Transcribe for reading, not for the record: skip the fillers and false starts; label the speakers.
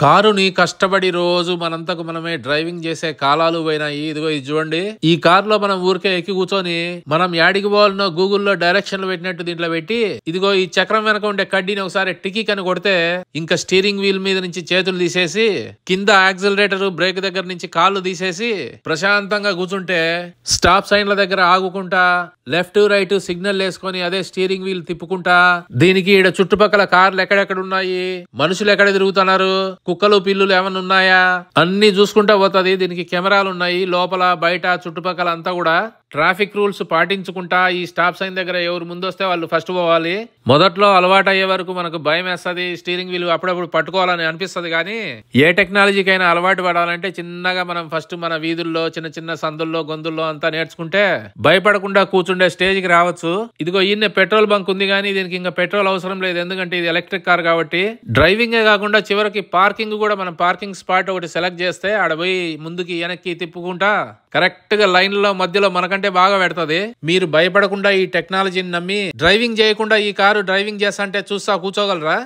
Speaker 1: కారుని కష్టపడి రోజు మనంతకు మనమే డ్రైవింగ్ చేసే కాలాలు పోయినాయి. ఇదిగో ఇది చూడండి. ఈ కారులో మనం ఊరికే ఎక్కి కూర్చొని మనం యాడికి పోవాలనో గూగుల్లో డైరెక్షన్లు పెట్టినట్టు దీంట్లో పెట్టి ఇదిగో ఈ చక్రం వెనక ఉండే కడ్డీని ఒకసారి టికిక్ అని కొడితే ఇంకా స్టీరింగ్ వీల్ మీద నుంచి చేతులు తీసేసి కింద యాక్సిలరేటర్ బ్రేక్ దగ్గర నుంచి కాళ్ళు తీసేసి ప్రశాంతంగా కూర్చుంటే స్టాప్ సైన్ల దగ్గర ఆగుకుంటా లెఫ్ట్ రైట్ సిగ్నల్ వేసుకొని అదే స్టీరింగ్ వీల్ తిప్పుకుంటా దీనికి ఈడ చుట్టుపక్కల కార్లు ఎక్కడెక్కడ ఉన్నాయి, మనుషులు ఎక్కడ తిరుగుతున్నారు, కుక్కలు పిల్లులు ఏమన్నా ఉన్నాయా అన్ని చూసుకుంటా పోతుంది. దీనికి కెమెరాలు ఉన్నాయి లోపల బయట చుట్టుపక్కల అంతా కూడా. ట్రాఫిక్ రూల్స్ పాటించుకుంటా ఈ స్టాప్ సైన్ దగ్గర ఎవరు ముందు వస్తే వాళ్ళు ఫస్ట్ పోవాలి. మొదట్లో అలవాటు అయ్యే వరకు మనకు భయం వేస్తుంది, స్టీరింగ్ వీల్ అప్పుడప్పుడు పట్టుకోవాలని అనిపిస్తుంది. కానీ ఏ టెక్నాలజీకైనా అలవాటు పడాలంటే చిన్నగా మనం ఫస్ట్ మన వీధుల్లో చిన్న చిన్న సందుల్లో గొంతుల్లో అంతా నేర్చుకుంటే భయపడకుండా కూర్చుండే స్టేజ్ కి రావచ్చు. ఇదిగో ఈయన పెట్రోల్ బంక్ ఉంది కానీ దీనికి ఇంకా పెట్రోల్ అవసరం లేదు, ఎందుకంటే ఇది ఎలక్ట్రిక్ కార్ కాబట్టి. డ్రైవింగే కాకుండా చివరికి పార్కింగ్ కూడా మనం పార్కింగ్ స్పాట్ ఒకటి సెలెక్ట్ చేస్తే ఆడ పోయి ముందుకి వెనక్కి తిప్పుకుంటా కరెక్ట్ గా లైన్ లో మధ్యలో మనకంటే బాగా పెడతది. మీరు భయపడకుండా ఈ టెక్నాలజీని నమ్మి డ్రైవింగ్ చేయకుండా ఈ కారు డ్రైవింగ్ చేస్తా అంటే చూస్తా కూర్చోగలరా?